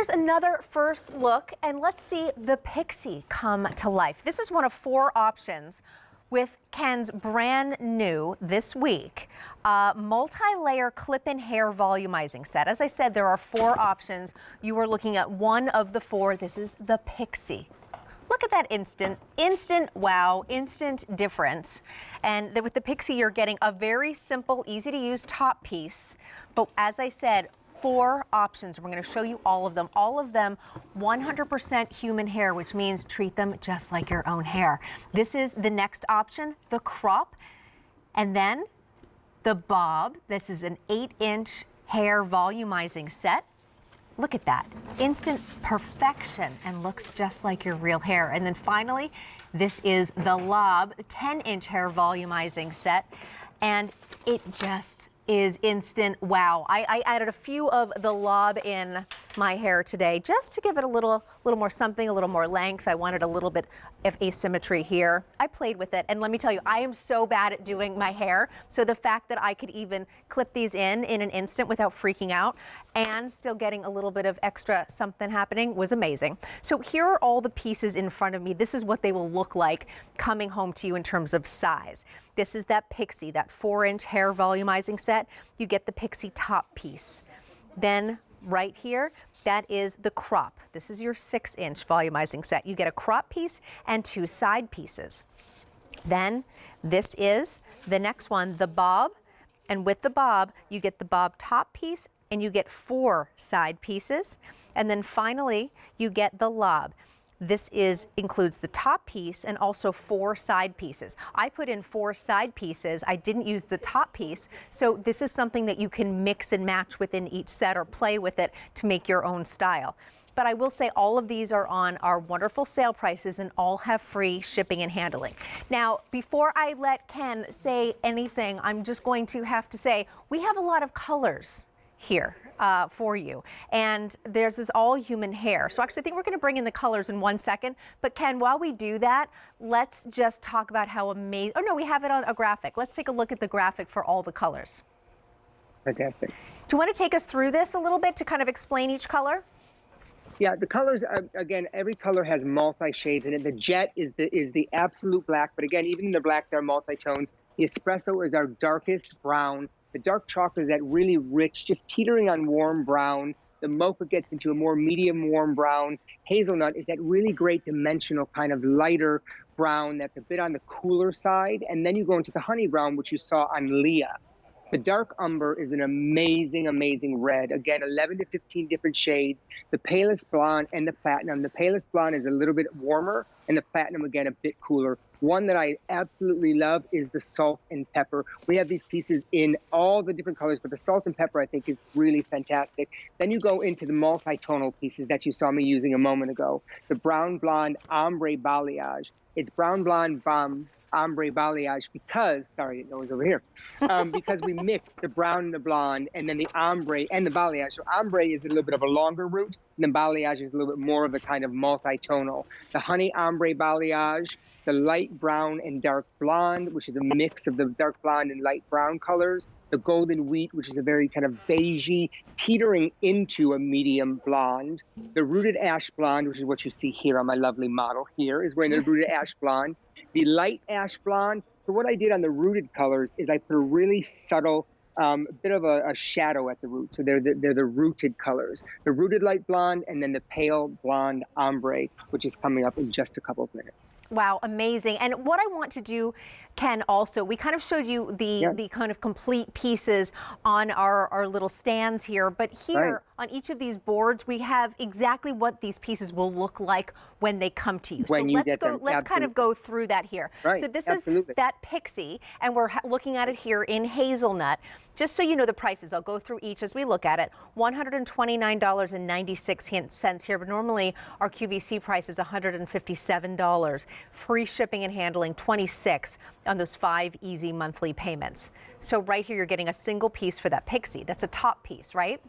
here's another first look, and let's see the pixie come to life. This is one of 4 options with Ken's brand new this week multi-layer clip-in hair volumizing set. As I said, there are 4 options. You are looking at one of the 4. This is the pixie. Look at that instant wow, instant difference. And with the pixie, you're getting a very simple, easy to use top piece. But as I said, 4 options. We're going to show you all of them. All of them 100% human hair, which means treat them just like your own hair. This is the next option, the crop, and then the bob. This is an 8-inch hair volumizing set. Look at that, instant perfection, and looks just like your real hair. And then finally, this is the lob 10-inch hair volumizing set, and it just is instant wow. I added a few of the lob in my hair today just to give it a little more something, a little more length. I wanted a little bit of asymmetry here. I played with it, and let me tell you, I am so bad at doing my hair, so the fact that I could even clip these in an instant without freaking out and still getting a little bit of extra something happening was amazing. So here are all the pieces in front of me. This is what they will look like coming home to you in terms of size. This is that pixie, that 4-inch hair volumizing set. You get the pixie top piece. Then right here, that is the crop. This is your 6-inch volumizing set. You get a crop piece and 2 side pieces. Then this is the next one, the bob. And with the bob, you get the bob top piece and you get 4 side pieces. And then finally, you get the lob. This includes the top piece and also 4 side pieces. I put in 4 side pieces. I didn't use the top piece. So this is something that you can mix and match within each set or play with it to make your own style. But I will say all of these are on our wonderful sale prices and all have free shipping and handling. Now, before I let Ken say anything, I'm just going to have to say we have a lot of colors here for you, and theirs is all human hair. So actually I think we're going to bring in the colors in 1 second, but Ken, while we do that, let's just talk about how amazing, oh no, we have it on a graphic. Let's take a look at the graphic for all the colors. Fantastic. Do you want to take us through this a little bit to kind of explain each color? Yeah, the colors, again, every color has multi-shades in it. The jet is the absolute black, but again, even in the black, there are multi-tones. The espresso is our darkest brown. The dark chocolate is that really rich, just teetering on warm brown. The mocha gets into a more medium warm brown. Hazelnut is that really great dimensional kind of lighter brown that's a bit on the cooler side. And then you go into the honey brown, which you saw on Leah. The dark umber is an amazing, amazing red. Again, 11 to 15 different shades. The palest blonde and the platinum. The palest blonde is a little bit warmer, and the platinum, again, a bit cooler. One that I absolutely love is the salt and pepper. We have these pieces in all the different colors, but the salt and pepper, I think, is really fantastic. Then you go into the multi-tonal pieces that you saw me using a moment ago. The brown blonde ombre balayage. It's brown blonde ombre balayage because, sorry, I didn't know it was over here, because we mix the brown and the blonde and then the ombre and the balayage. So ombre is a little bit of a longer root, and the balayage is a little bit more of a kind of multi-tonal. The honey ombre balayage, the light brown and dark blonde, which is a mix of the dark blonde and light brown colors. The golden wheat, which is a very kind of beigey, teetering into a medium blonde. The rooted ash blonde, which is what you see here on my lovely model here, is wearing the rooted ash blonde. The light ash blonde. So what I did on the rooted colors is I put a really subtle bit of a shadow at the root. So they're the rooted colors. The rooted light blonde and then the pale blonde ombre, which is coming up in just a couple of minutes. Wow, amazing. And what I want to do, Ken, also, we kind of showed you the kind of complete pieces on our little stands here, but here on each of these boards, we have exactly what these pieces will look like when they come to you. When let's kind of go through that here. Right. So this is that pixie, and we're looking at it here in hazelnut. Just so you know the prices, I'll go through each as we look at it. $129.96 here, but normally our QVC price is $157. Free shipping and handling, $26 on those 5 easy monthly payments. So right here, you're getting a single piece for that pixie. That's a top piece, right?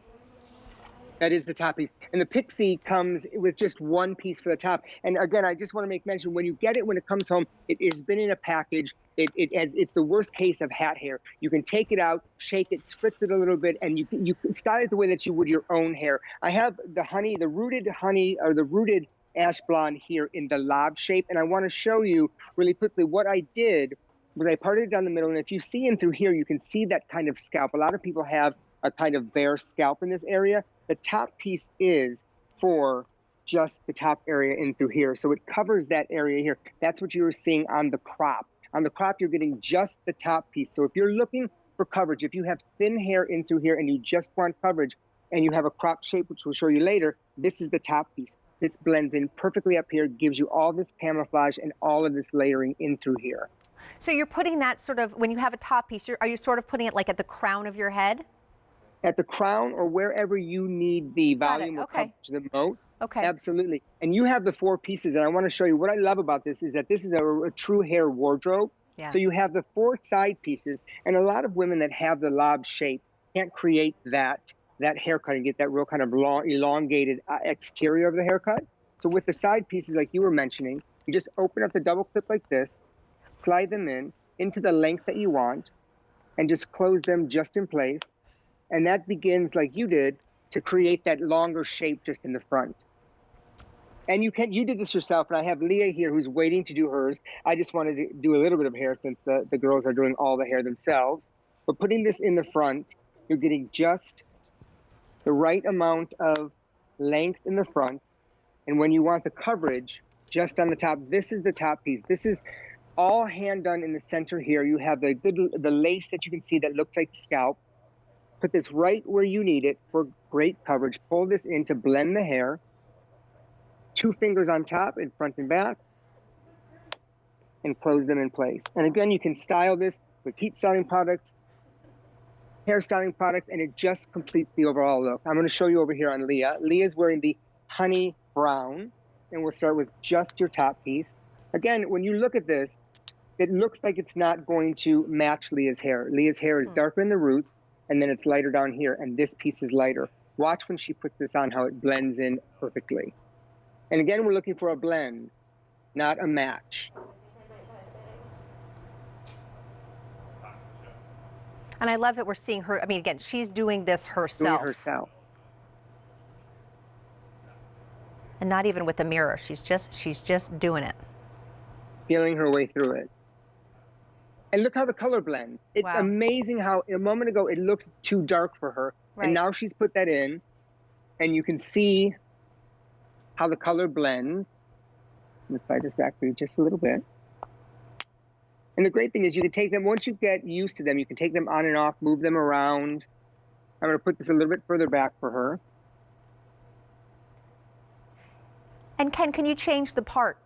That is the top piece. And the pixie comes with just one piece for the top. And again, I just want to make mention, when you get it, when it comes home, it has been in a package. It's the worst case of hat hair. You can take it out, shake it, spritz it a little bit, and you can style it the way that you would your own hair. I have the rooted honey, or the rooted ash blonde here in the lob shape. And I want to show you really quickly what I did was I parted it down the middle. And if you see in through here, you can see that kind of scalp. A lot of people have a kind of bare scalp in this area. The top piece is for just the top area in through here. So it covers that area here. That's what you were seeing on the crop. On the crop, you're getting just the top piece. So if you're looking for coverage, if you have thin hair in through here and you just want coverage and you have a crop shape, which we'll show you later, this is the top piece. This blends in perfectly up here, gives you all this camouflage and all of this layering in through here. So you're putting that sort of, when you have a top piece, are you sort of putting it like at the crown of your head? At the crown or wherever you need the volume or coverage the most. Okay. Absolutely. And you have the four pieces. And I want to show you what I love about this is that this is a true hair wardrobe. Yeah. So you have the four side pieces. And a lot of women that have the lob shape can't create that haircut and get that real kind of long, elongated exterior of the haircut. So with the side pieces, like you were mentioning, you just open up the double clip like this, slide them in into the length that you want, and just close them just in place. And that begins, like you did, to create that longer shape just in the front. And you did this yourself, and I have Leah here who's waiting to do hers. I just wanted to do a little bit of hair since the girls are doing all the hair themselves. But putting this in the front, you're getting just the right amount of length in the front. And when you want the coverage, just on the top, this is the top piece. This is all hand done in the center here. You have the lace that you can see that looks like scalp. Put this right where you need it for great coverage. Pull this in to blend the hair. 2 fingers on top in front and back, and close them in place. And again, you can style this with heat styling products, hair styling products, and it just completes the overall look. I'm going to show you over here on Leah. Leah's wearing the honey brown, and we'll start with just your top piece. Again, when you look at this, it looks like it's not going to match Leah's hair. Leah's hair is darker in the roots, and then it's lighter down here, and this piece is lighter. Watch when she puts this on how it blends in perfectly. And again, we're looking for a blend, not a match. And I love that we're seeing her. I mean, again, she's doing this herself. Doing herself. And not even with a mirror. She's just doing it. Feeling her way through it. And look how the color blends. It's amazing how a moment ago it looked too dark for her. Right. And now she's put that in, and you can see how the color blends. Let's slide this back for you just a little bit. And the great thing is you can take them, once you get used to them, you can take them on and off, move them around. I'm going to put this a little bit further back for her. And Ken, can you change the part?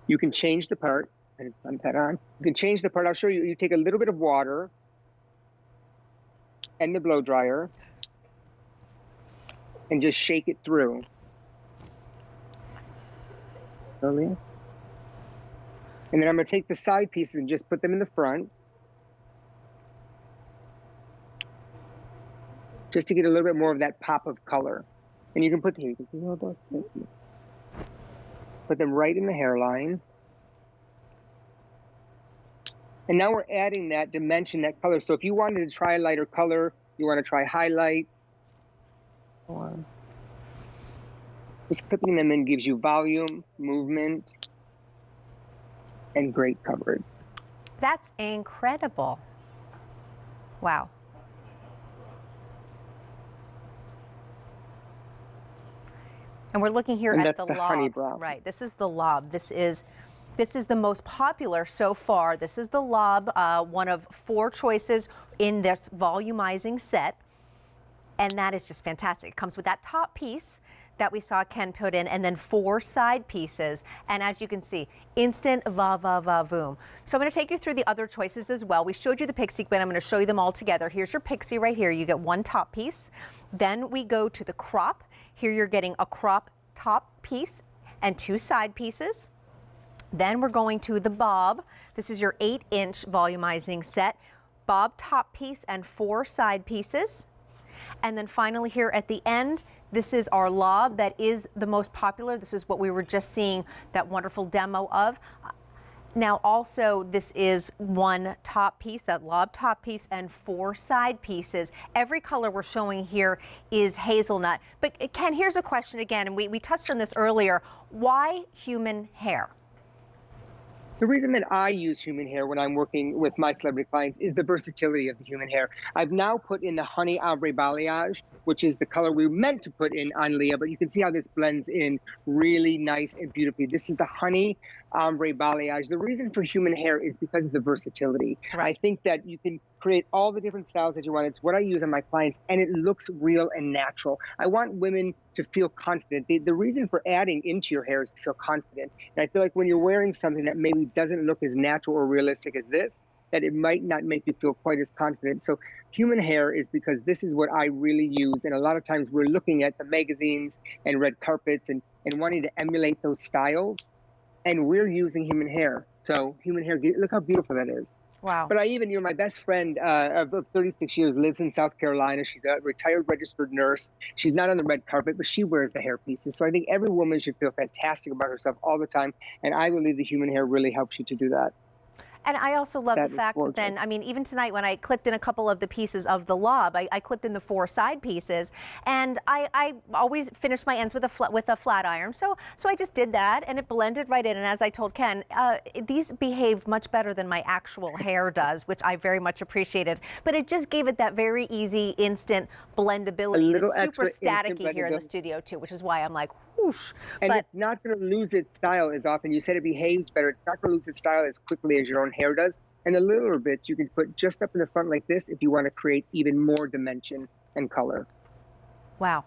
You can change the part. And put that on. You can change the part. I'll show you. You take a little bit of water and the blow dryer and just shake it through. Slowly. And then I'm going to take the side pieces and just put them in the front. Just to get a little bit more of that pop of color. And you can put put them right in the hairline. And now we're adding that dimension, that color. So if you wanted to try a lighter color, you want to try highlight, just clipping them in gives you volume, movement, and great coverage. That's incredible. Wow. And we're looking here at the lob. Honey brown. Right. This is the lob. This is the most popular so far. This is the lob, one of 4 choices in this volumizing set. And that is just fantastic. It comes with that top piece that we saw Ken put in, and then 4 side pieces. And as you can see, instant va-va-va-voom. So I'm going to take you through the other choices as well. We showed you the pixie, but I'm going to show you them all together. Here's your pixie right here. You get 1 top piece. Then we go to the crop. Here you're getting a crop top piece and 2 side pieces. Then we're going to the bob. This is your 8-inch volumizing set. Bob top piece and 4 side pieces. And then finally here at the end, this is our lob that is the most popular. This is what we were just seeing that wonderful demo of. Now also this is one top piece, that lob top piece, and 4 side pieces. Every color we're showing here is hazelnut. But Ken, here's a question again, and we touched on this earlier. Why human hair? The reason that I use human hair when I'm working with my celebrity clients is the versatility of the human hair. I've now put in the honey ombre balayage, which is the color we meant to put in on Leah, but you can see how this blends in really nice and beautifully. This is the honey ombre balayage. The reason for human hair is because of the versatility. Right. I think that you can create all the different styles that you want. It's what I use on my clients, and it looks real and natural. I want women to feel confident. The reason for adding into your hair is to feel confident. And I feel like when you're wearing something that maybe doesn't look as natural or realistic as this, that it might not make you feel quite as confident. So human hair is because this is what I really use. And a lot of times we're looking at the magazines and red carpets and wanting to emulate those styles. And we're using human hair. So human hair, look how beautiful that is. Wow. But my best friend of 36 years lives in South Carolina. She's a retired registered nurse. She's not on the red carpet, but she wears the hair pieces. So I think every woman should feel fantastic about herself all the time. And I believe the human hair really helps you to do that. And I also love That the is fact that gorgeous. then, I mean, even tonight when I clipped in a couple of the pieces of the lob, I clipped in the 4 side pieces, and I always finish my ends with a flat iron. So I just did that, and it blended right in. And as I told Ken, these behaved much better than my actual hair does, which I very much appreciated. But it just gave it that very easy, instant blendability. little It's super extra instant staticky here in the blendability. studio too, which is why I'm like, whoosh. And But it's not going to lose its style as often. You said it behaves better. It's not going to lose its style as quickly as your own hair does. And the littler bits you can put just up in the front like this if you want to create even more dimension and color. wow.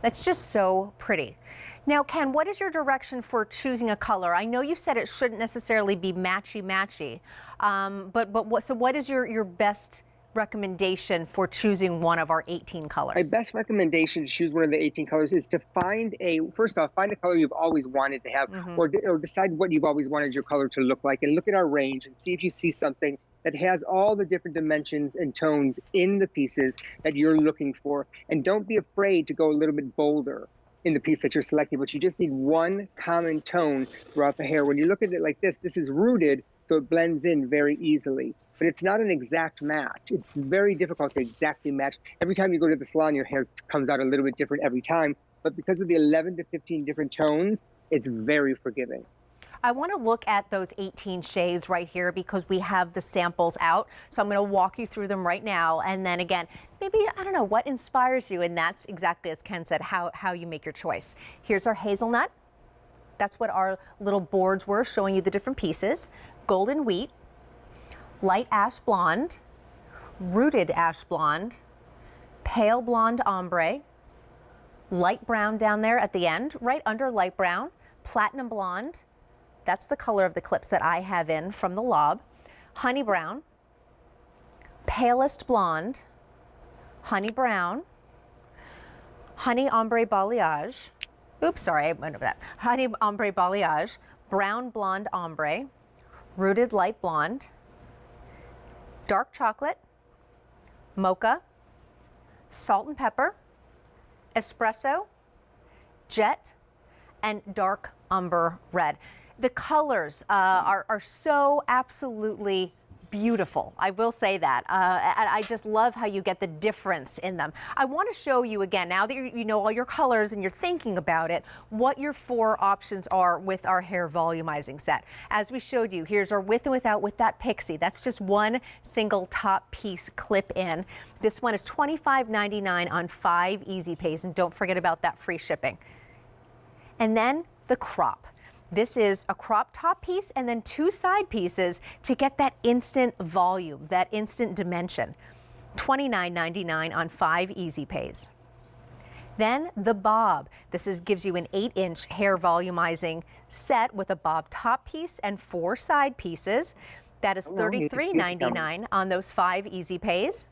That's just so pretty. Now, Ken, what is your direction for choosing a color? I know you said it shouldn't necessarily be matchy-matchy, so what is your best recommendation for choosing one of our 18 colors? My best recommendation to choose one of the 18 colors is to first off, find a color you've always wanted to have, or decide what you've always wanted your color to look like, and look at our range and see if you see something that has all the different dimensions and tones in the pieces that you're looking for. And don't be afraid to go a little bit bolder in the piece that you're selecting, but you just need one common tone throughout the hair. When you look at it like this is rooted, so it blends in very easily. But it's not an exact match. It's very difficult to exactly match. Every time you go to the salon, your hair comes out a little bit different every time. But because of the 11 to 15 different tones, it's very forgiving. I want to look at those 18 shades right here because we have the samples out. So I'm going to walk you through them right now. And then again, maybe, I don't know, what inspires you. And that's exactly as Ken said, how you make your choice. Here's our hazelnut. That's what our little boards were, showing you the different pieces. Golden wheat, light ash blonde, rooted ash blonde, pale blonde ombre, light brown down there at the end, right under light brown, platinum blonde. That's the color of the clips that I have in from the lob. Honey brown, palest blonde, honey brown, honey ombre balayage. Oops, sorry, I went over that. Honey ombre balayage, brown blonde ombre, rooted light blonde, dark chocolate, mocha, salt and pepper, espresso, jet, and dark umber red. The colors are so absolutely beautiful. I will say that. And I just love how you get the difference in them. I want to show you again, now that you know all your colors and you're thinking about it, what your 4 options are with our hair volumizing set. As we showed you, here's our with and without with that pixie. That's just one single top piece clip in. This one is $25.99 on 5 easy pays, and don't forget about that free shipping. And then the crop. This is a crop top piece and then 2 side pieces to get that instant volume, that instant dimension. $29.99 on 5 easy pays. Then the bob. This gives you an 8-inch hair volumizing set with a bob top piece and 4 side pieces. That is $33.99 on those 5 easy pays.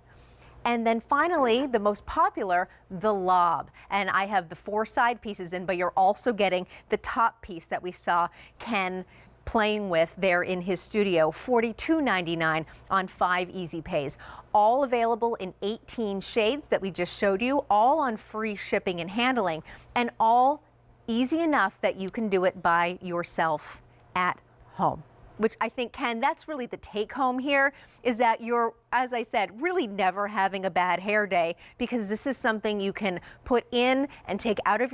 And then finally, the most popular, the lob. And I have the 4 side pieces in, but you're also getting the top piece that we saw Ken playing with there in his studio. $42.99 on 5 easy pays. All available in 18 shades that we just showed you, all on free shipping and handling, and all easy enough that you can do it by yourself at home. Which I think, Ken, that's really the take home here, is that you're, as I said, really never having a bad hair day, because this is something you can put in and take out of your